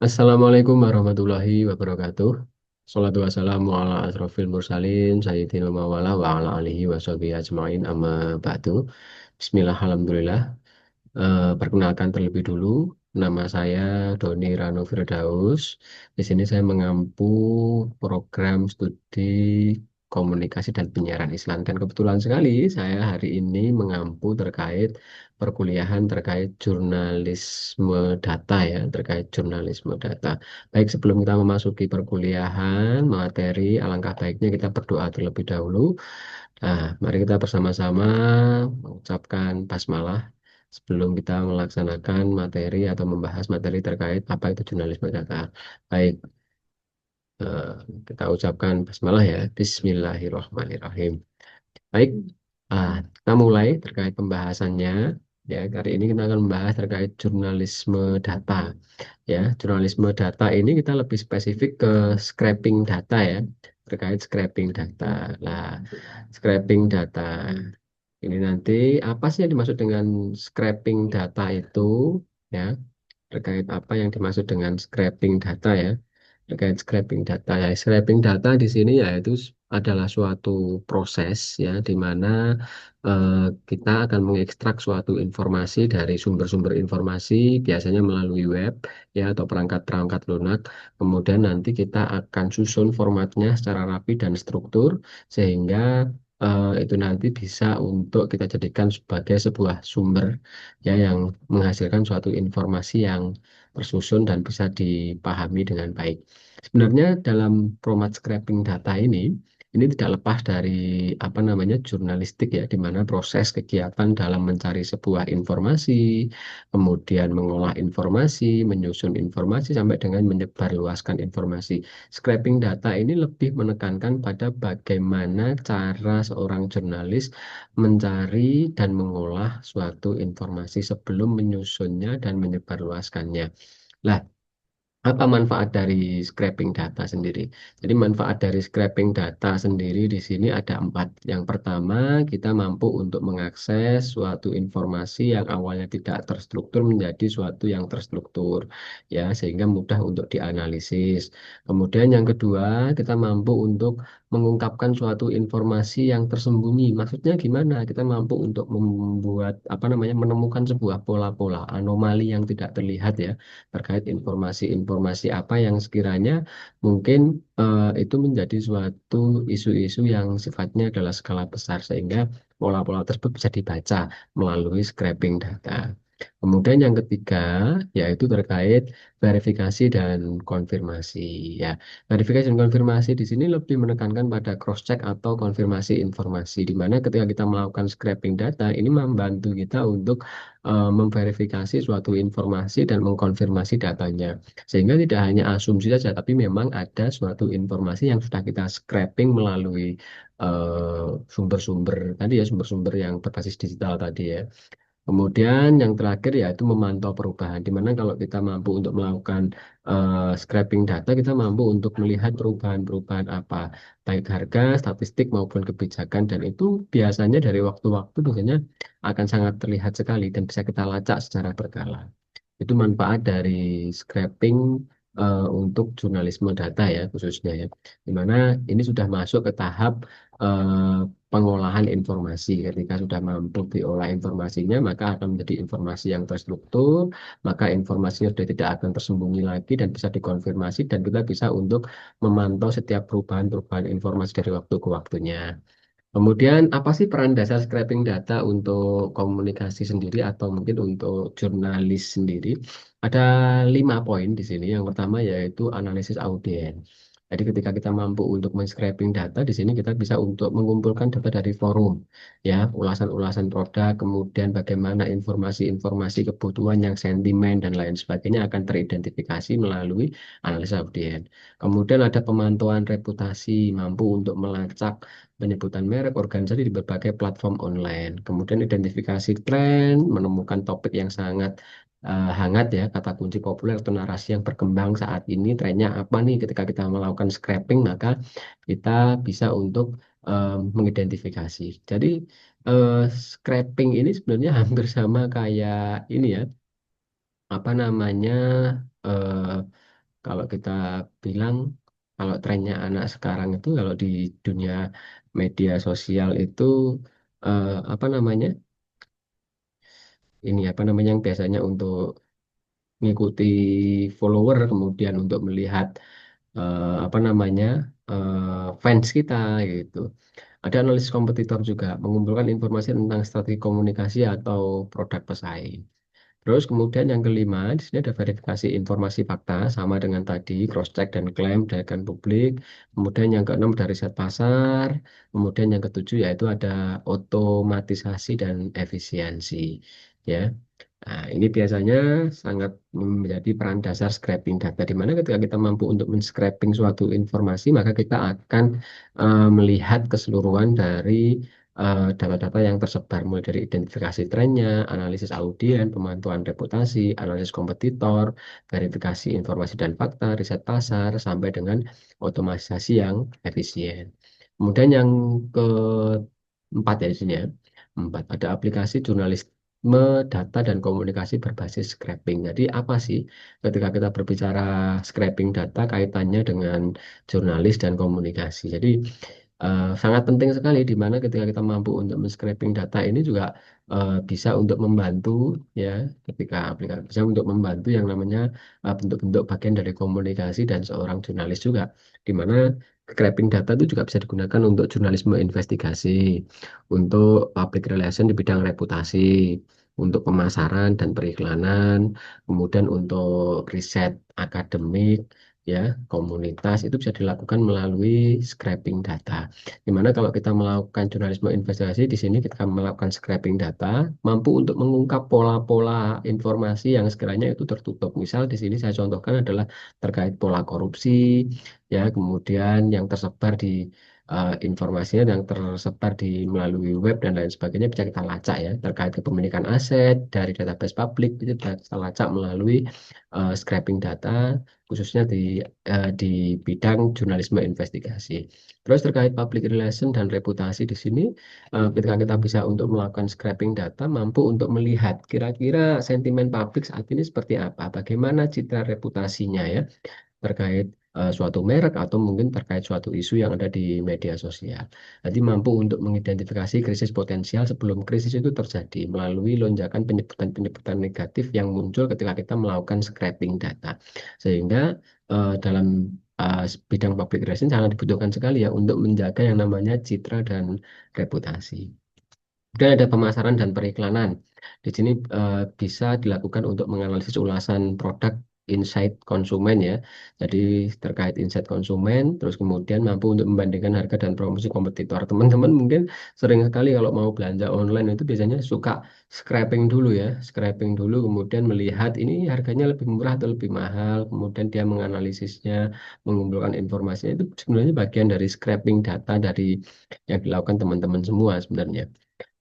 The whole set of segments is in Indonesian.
Assalamualaikum warahmatullahi wabarakatuh. Salatu wassalamu ala asrofil mursalin sayyidina mawala wa ala alihi wa sahbihi ajma'in amma ba'du. Bismillah, alhamdulillah. Perkenalkan terlebih dulu, nama saya Doni Rano Firdaus. Di sini saya mengampu program studi komunikasi dan penyiaran Islam. Dan kebetulan sekali saya hari ini mengampu terkait perkuliahan terkait jurnalisme data ya, terkait jurnalisme data. Baik, sebelum kita memasuki perkuliahan materi, alangkah baiknya kita berdoa terlebih dahulu. Nah, mari kita bersama-sama mengucapkan basmalah sebelum kita melaksanakan materi atau membahas materi terkait apa itu jurnalisme data. Baik, eh, kita ucapkan basmalah ya. Bismillahirrahmanirrahim. Baik, kita mulai terkait pembahasannya. Ya, kali ini kita akan membahas terkait jurnalisme data. Ya, jurnalisme data ini kita lebih spesifik ke scraping data ya, terkait scraping data. Nah, scraping data. Ini nanti apa sih yang dimaksud dengan scraping data itu? Ya, terkait apa yang dimaksud dengan scraping data ya, terkait scraping data ya, scraping data di sini yaitu adalah suatu proses ya di mana eh, kita akan mengekstrak suatu informasi dari sumber-sumber informasi biasanya melalui web ya atau perangkat-perangkat lunak, kemudian nanti kita akan susun formatnya secara rapi dan struktur sehingga itu nanti bisa untuk kita jadikan sebagai sebuah sumber ya yang menghasilkan suatu informasi yang tersusun dan bisa dipahami dengan baik. Sebenarnya dalam format scraping data ini tidak lepas dari apa namanya jurnalistik ya, di mana proses kegiatan dalam mencari sebuah informasi, kemudian mengolah informasi, menyusun informasi sampai dengan menyebarluaskan informasi. Scraping data ini lebih menekankan pada bagaimana cara seorang jurnalis mencari dan mengolah suatu informasi sebelum menyusunnya dan menyebarluaskannya. Lah, apa manfaat dari scraping data sendiri? Jadi manfaat dari scraping data sendiri di sini ada empat. Yang pertama, kita mampu untuk mengakses suatu informasi yang awalnya tidak terstruktur menjadi suatu yang terstruktur, ya, sehingga mudah untuk dianalisis. Kemudian yang kedua, kita mampu untuk mengungkapkan suatu informasi yang tersembunyi. Maksudnya gimana? Kita mampu untuk membuat apa namanya menemukan sebuah pola-pola anomali yang tidak terlihat ya terkait informasi-informasi apa yang sekiranya mungkin itu menjadi suatu isu-isu yang sifatnya adalah skala besar sehingga pola-pola tersebut bisa dibaca melalui scraping data. Kemudian yang ketiga yaitu terkait verifikasi dan konfirmasi ya. Verifikasi dan konfirmasi di sini lebih menekankan pada cross check atau konfirmasi informasi di mana ketika kita melakukan scraping data ini membantu kita untuk memverifikasi suatu informasi dan mengkonfirmasi datanya. Sehingga tidak hanya asumsi saja, tapi memang ada suatu informasi yang sudah kita scraping melalui sumber-sumber tadi ya, sumber-sumber yang berbasis digital tadi ya. Kemudian yang terakhir yaitu memantau perubahan, di mana kalau kita mampu untuk melakukan scraping data, kita mampu untuk melihat perubahan-perubahan apa, baik harga, statistik maupun kebijakan, dan itu biasanya dari waktu-waktu biasanya akan sangat terlihat sekali dan bisa kita lacak secara berkala. Itu manfaat dari scraping untuk jurnalisme data ya khususnya ya. Di mana ini sudah masuk ke tahap pengolahan informasi. Ketika sudah mampu diolah informasinya, maka akan menjadi informasi yang terstruktur, maka informasinya sudah tidak akan tersembunyi lagi dan bisa dikonfirmasi dan kita bisa untuk memantau setiap perubahan-perubahan informasi dari waktu ke waktunya. Kemudian apa sih peran dasar scraping data untuk komunikasi sendiri atau mungkin untuk jurnalis sendiri? Ada 5 poin di sini. Yang pertama yaitu analisis audiens. Jadi ketika kita mampu untuk men-scraping data, di sini kita bisa untuk mengumpulkan data dari forum, ya, ulasan-ulasan produk, kemudian bagaimana informasi-informasi kebutuhan yang sentimen dan lain sebagainya akan teridentifikasi melalui analisis audiens. Kemudian ada pemantauan reputasi, mampu untuk melacak penyebutan merek organisasi di berbagai platform online. Kemudian identifikasi tren, menemukan topik yang sangat hangat ya, kata kunci populer atau narasi yang berkembang saat ini, trennya apa nih ketika kita melakukan scraping, maka kita bisa untuk mengidentifikasi. Jadi eh, scraping ini sebenarnya hampir sama kayak ini ya, apa namanya, kalau kita bilang kalau trennya anak sekarang itu kalau di dunia media sosial itu apa namanya ini apa namanya yang biasanya untuk mengikuti follower kemudian untuk melihat apa namanya fans kita gitu. Ada analisis kompetitor juga mengumpulkan informasi tentang strategi komunikasi atau produk pesaing. Terus kemudian yang kelima, di sini ada verifikasi informasi fakta sama dengan tadi, cross check dan klaim dari publik. Kemudian yang keenam dari riset pasar. Kemudian yang ketujuh yaitu ada otomatisasi dan efisiensi. Ya. Nah, ini biasanya sangat menjadi peran dasar scraping data, di mana ketika kita mampu untuk men-scraping suatu informasi, maka kita akan melihat keseluruhan dari data-data yang tersebar, mulai dari identifikasi trennya, analisis audien, pemantauan reputasi, analisis kompetitor, verifikasi informasi dan fakta, riset pasar, sampai dengan otomatisasi yang efisien. Kemudian yang keempat ya di sini ya. Empat, ada aplikasi jurnalisme data dan komunikasi berbasis scraping. Jadi apa sih ketika kita berbicara scraping data kaitannya dengan jurnalis dan komunikasi? Jadi sangat penting sekali di mana ketika kita mampu untuk men-scraping data ini juga bisa untuk membantu ya ketika aplikasi bisa untuk membantu yang namanya bentuk-bentuk bagian dari komunikasi dan seorang jurnalis juga di mana scraping data itu juga bisa digunakan untuk jurnalisme investigasi, untuk public relation di bidang reputasi, untuk pemasaran dan periklanan, kemudian untuk riset akademik, ya, komunitas itu bisa dilakukan melalui scraping data. Dimana kalau kita melakukan jurnalisme investigasi di sini kita melakukan scraping data, mampu untuk mengungkap pola-pola informasi yang sekiranya itu tertutup. Misal di sini saya contohkan adalah terkait pola korupsi, ya, kemudian yang tersebar di informasinya yang tersebar di melalui web dan lain sebagainya bisa kita lacak ya terkait kepemilikan aset dari database publik itu bisa kita lacak melalui scraping data khususnya di bidang jurnalisme investigasi. Terus terkait public relation dan reputasi di sini ketika kita bisa untuk melakukan scraping data mampu untuk melihat kira-kira sentimen publik saat ini seperti apa, bagaimana citra reputasinya ya terkait suatu merek atau mungkin terkait suatu isu yang ada di media sosial. Nanti mampu untuk mengidentifikasi krisis potensial sebelum krisis itu terjadi melalui lonjakan penyebutan-penyebutan negatif yang muncul ketika kita melakukan scraping data. Sehingga dalam bidang public relation sangat dibutuhkan sekali ya untuk menjaga yang namanya citra dan reputasi. Kemudian ada pemasaran dan periklanan. Di sini bisa dilakukan untuk menganalisis ulasan produk insight konsumen ya. Jadi terkait insight konsumen, terus kemudian mampu untuk membandingkan harga dan promosi kompetitor. Teman-teman mungkin sering sekali kalau mau belanja online itu biasanya suka scraping dulu ya, scraping dulu kemudian melihat ini harganya lebih murah atau lebih mahal, kemudian dia menganalisisnya, mengumpulkan informasinya itu sebenarnya bagian dari scraping data dari yang dilakukan teman-teman semua sebenarnya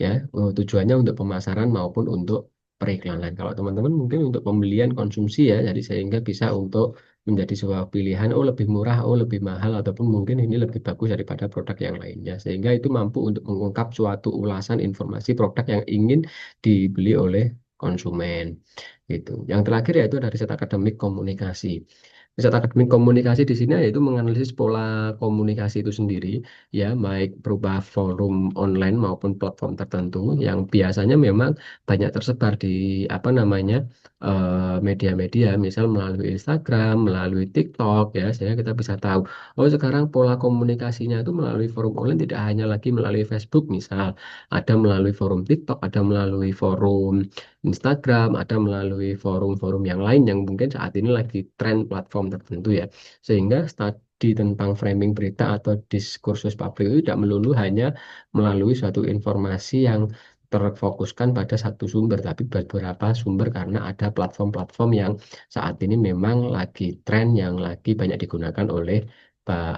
ya tujuannya untuk pemasaran maupun untuk periklanan. Kalau teman-teman mungkin untuk pembelian konsumsi ya, jadi sehingga bisa untuk menjadi sebuah pilihan, oh lebih murah, oh lebih mahal, ataupun mungkin ini lebih bagus daripada produk yang lainnya. Sehingga itu mampu untuk mengungkap suatu ulasan informasi produk yang ingin dibeli oleh konsumen. Gitu. Yang terakhir yaitu dari riset akademik komunikasi. Riset akademik komunikasi di sini yaitu menganalisis pola komunikasi itu sendiri, ya, baik berupa forum online maupun platform tertentu yang biasanya memang banyak tersebar di apa namanya media-media, misal melalui Instagram, melalui TikTok, ya, sehingga kita bisa tahu, oh sekarang pola komunikasinya itu melalui forum online tidak hanya lagi melalui Facebook, misal ada melalui forum TikTok, ada melalui forum Instagram, ada melalui forum-forum yang lain yang mungkin saat ini lagi tren platform tertentu ya. Sehingga studi tentang framing berita atau diskursus publik itu tidak melulu hanya melalui suatu informasi yang terfokuskan pada satu sumber, tapi beberapa sumber karena ada platform-platform yang saat ini memang lagi tren yang lagi banyak digunakan oleh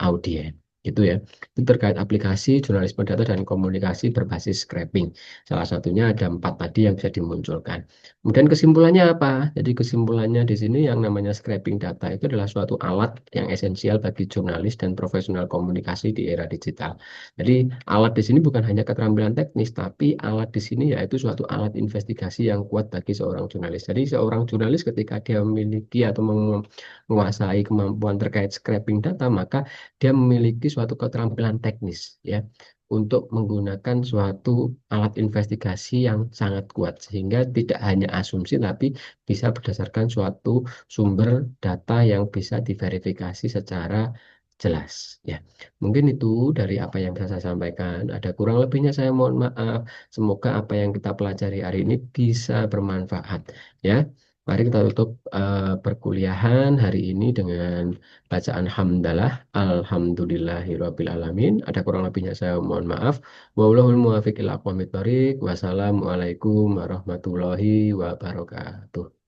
audiens. Gitu ya. Itu terkait aplikasi jurnalisme data dan komunikasi berbasis scraping. Salah satunya ada empat tadi yang bisa dimunculkan. Kemudian kesimpulannya apa? Jadi kesimpulannya di sini yang namanya scraping data itu adalah suatu alat yang esensial bagi jurnalis dan profesional komunikasi di era digital. Jadi alat di sini bukan hanya keterampilan teknis, tapi alat di sini yaitu suatu alat investigasi yang kuat bagi seorang jurnalis. Jadi seorang jurnalis ketika dia memiliki atau menguasai kemampuan terkait scraping data, maka dia memiliki suatu keterampilan teknis ya untuk menggunakan suatu alat investigasi yang sangat kuat sehingga tidak hanya asumsi tapi bisa berdasarkan suatu sumber data yang bisa diverifikasi secara jelas ya. Mungkin itu dari apa yang bisa saya sampaikan. Ada kurang lebihnya saya mohon maaf. Semoga apa yang kita pelajari hari ini bisa bermanfaat ya. Mari kita tutup perkuliahan hari ini dengan bacaan hamdalah. Alhamdulillahirabbil alamin. Ada kurang lebihnya saya mohon maaf. Wallahul muwaffiq ila aqwamit thoriq. Wassalamualaikum warahmatullahi wabarakatuh.